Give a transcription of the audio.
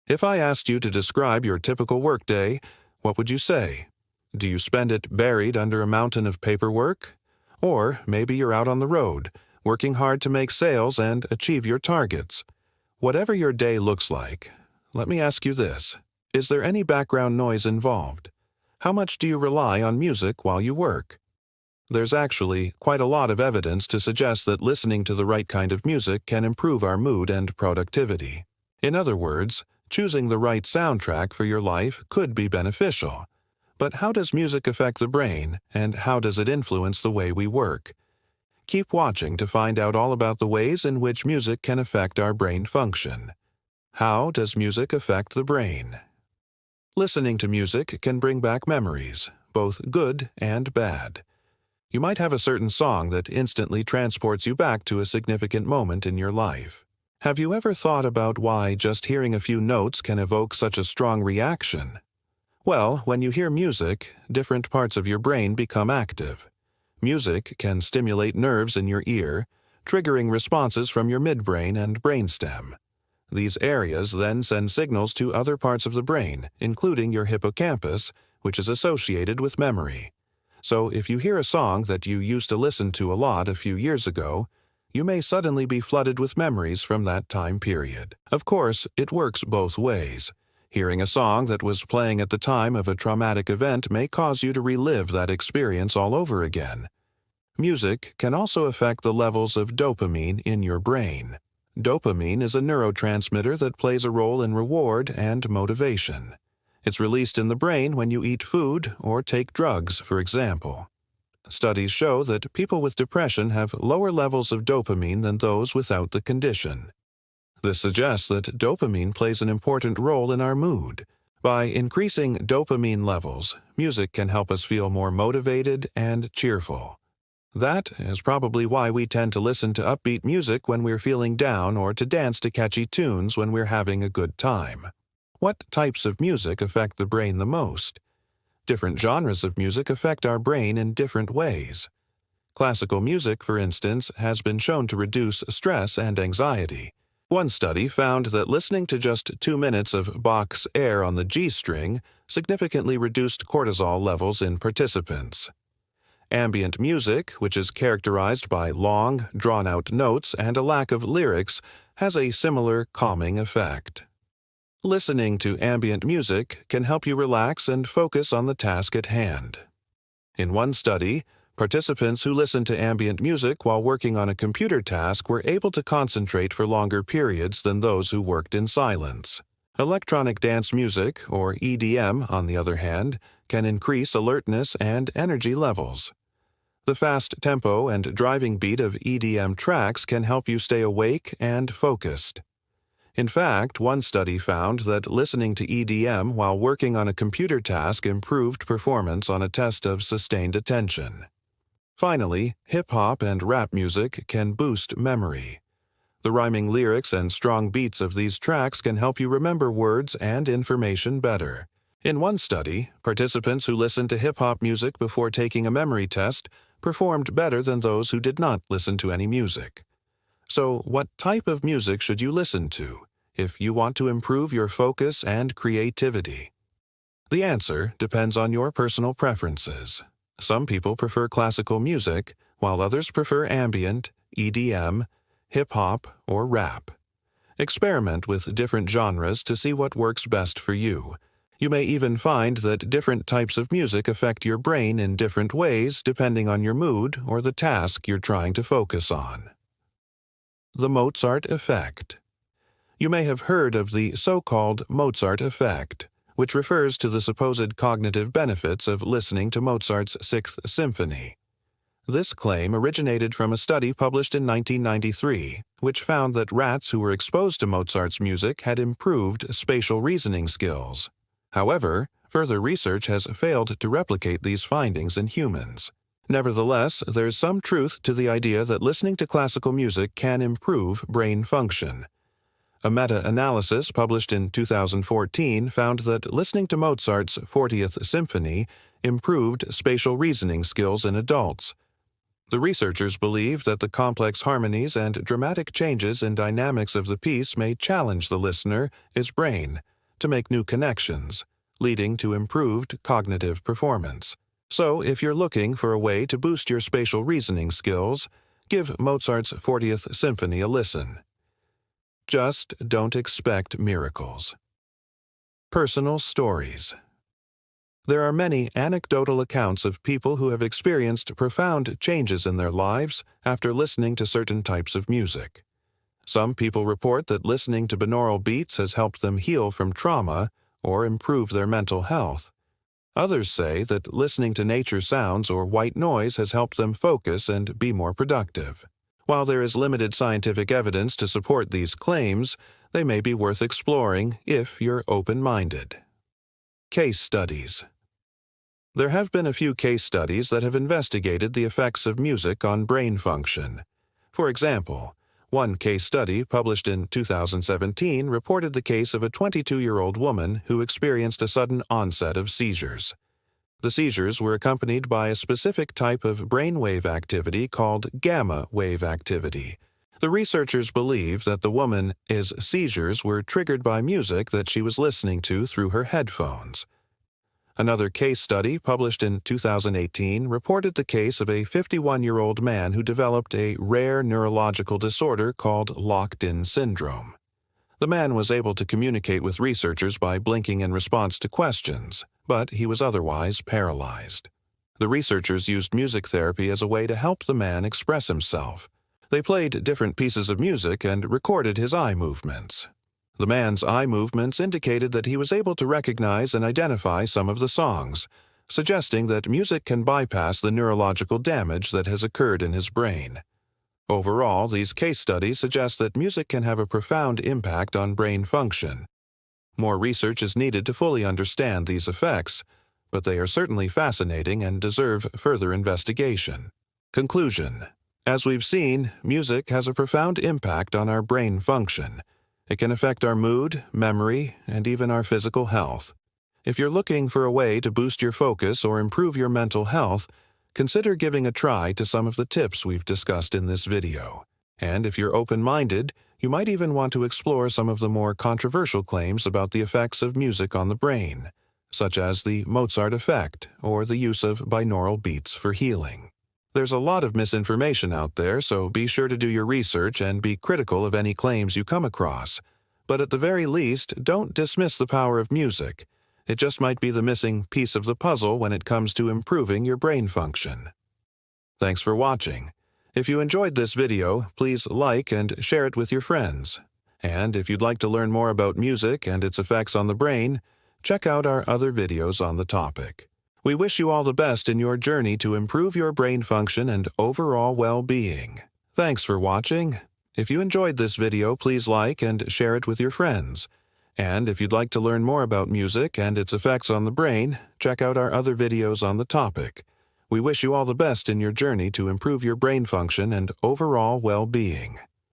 If I asked you to describe your typical workday, what would you say? Do you spend it buried under a mountain of paperwork? Or maybe you're out on the road, working hard to make sales and achieve your targets. Whatever your day looks like, let me ask you this. Is there any background noise involved? How much do you rely on music while you work? There's actually quite a lot of evidence to suggest that listening to the right kind of music can improve our mood and productivity. In other words, choosing the right soundtrack for your life could be beneficial. But how does music affect the brain, and how does it influence the way we work? Keep watching to find out all about the ways in which music can affect our brain function. How does music affect the brain? Listening to music can bring back memories, both good and bad. You might have a certain song that instantly transports you back to a significant moment in your life. Have you ever thought about why just hearing a few notes can evoke such a strong reaction? Well, when you hear music, different parts of your brain become active. Music can stimulate nerves in your ear, triggering responses from your midbrain and brainstem. These areas then send signals to other parts of the brain, including your hippocampus, which is associated with memory. So if you hear a song that you used to listen to a lot a few years ago, you may suddenly be flooded with memories from that time period. Of course, it works both ways. Hearing a song that was playing at the time of a traumatic event may cause you to relive that experience all over again. Music can also affect the levels of dopamine in your brain. Dopamine is a neurotransmitter that plays a role in reward and motivation. It's released in the brain when you eat food or take drugs, for example. Studies show that people with depression have lower levels of dopamine than those without the condition. This suggests that dopamine plays an important role in our mood. By increasing dopamine levels, music can help us feel more motivated and cheerful. That is probably why we tend to listen to upbeat music when we're feeling down or to dance to catchy tunes when we're having a good time. What types of music affect the brain the most? Different genres of music affect our brain in different ways. Classical music, for instance, has been shown to reduce stress and anxiety. One study found that listening to just 2 minutes of Bach's Air on the G string significantly reduced cortisol levels in participants. Ambient music, which is characterized by long, drawn-out notes and a lack of lyrics, has a similar calming effect. Listening to ambient music can help you relax and focus on the task at hand. In one study, participants who listened to ambient music while working on a computer task were able to concentrate for longer periods than those who worked in silence. Electronic dance music, or EDM, on the other hand, can increase alertness and energy levels. The fast tempo and driving beat of EDM tracks can help you stay awake and focused. In fact, one study found that listening to EDM while working on a computer task improved performance on a test of sustained attention. Finally, hip-hop and rap music can boost memory. The rhyming lyrics and strong beats of these tracks can help you remember words and information better. In one study, participants who listened to hip-hop music before taking a memory test performed better than those who did not listen to any music. So, what type of music should you listen to if you want to improve your focus and creativity? The answer depends on your personal preferences. Some people prefer classical music, while others prefer ambient, EDM, hip-hop, or rap. Experiment with different genres to see what works best for you. You may even find that different types of music affect your brain in different ways depending on your mood or the task you're trying to focus on. The Mozart Effect. You may have heard of the so-called Mozart Effect, which refers to the supposed cognitive benefits of listening to Mozart's Sixth Symphony. This claim originated from a study published in 1993, which found that rats who were exposed to Mozart's music had improved spatial reasoning skills. However, further research has failed to replicate these findings in humans. Nevertheless, there's some truth to the idea that listening to classical music can improve brain function. A meta-analysis published in 2014 found that listening to Mozart's 40th Symphony improved spatial reasoning skills in adults. The researchers believe that the complex harmonies and dramatic changes in dynamics of the piece may challenge the listener's brain, to make new connections, leading to improved cognitive performance. So, if you're looking for a way to boost your spatial reasoning skills, give Mozart's 40th Symphony a listen. Just don't expect miracles. Personal stories. There are many anecdotal accounts of people who have experienced profound changes in their lives after listening to certain types of music. Some people report that listening to binaural beats has helped them heal from trauma or improve their mental health. Others say that listening to nature sounds or white noise has helped them focus and be more productive. While there is limited scientific evidence to support these claims, they may be worth exploring if you're open-minded. Case studies. There have been a few case studies that have investigated the effects of music on brain function. For example, one case study published in 2017 reported the case of a 22-year-old woman who experienced a sudden onset of seizures. The seizures were accompanied by a specific type of brainwave activity called gamma wave activity. The researchers believe that the woman's seizures were triggered by music that she was listening to through her headphones. Another case study published in 2018 reported the case of a 51-year-old man who developed a rare neurological disorder called locked-in syndrome. The man was able to communicate with researchers by blinking in response to questions, but he was otherwise paralyzed. The researchers used music therapy as a way to help the man express himself. They played different pieces of music and recorded his eye movements. The man's eye movements indicated that he was able to recognize and identify some of the songs, suggesting that music can bypass the neurological damage that has occurred in his brain. Overall, these case studies suggest that music can have a profound impact on brain function. More research is needed to fully understand these effects, but they are certainly fascinating and deserve further investigation. Conclusion. As we've seen, music has a profound impact on our brain function. It can affect our mood, memory, and even our physical health. If you're looking for a way to boost your focus or improve your mental health, consider giving a try to some of the tips we've discussed in this video. And if you're open-minded, you might even want to explore some of the more controversial claims about the effects of music on the brain, such as the Mozart effect or the use of binaural beats for healing. There's a lot of misinformation out there, so be sure to do your research and be critical of any claims you come across. But at the very least, don't dismiss the power of music. It just might be the missing piece of the puzzle when it comes to improving your brain function. Thanks for watching. If you enjoyed this video, please like and share it with your friends. And if you'd like to learn more about music and its effects on the brain, check out our other videos on the topic. We wish you all the best in your journey to improve your brain function and overall well-being. Thanks for watching. If you enjoyed this video, please like and share it with your friends. And if you'd like to learn more about music and its effects on the brain, check out our other videos on the topic. We wish you all the best in your journey to improve your brain function and overall well-being.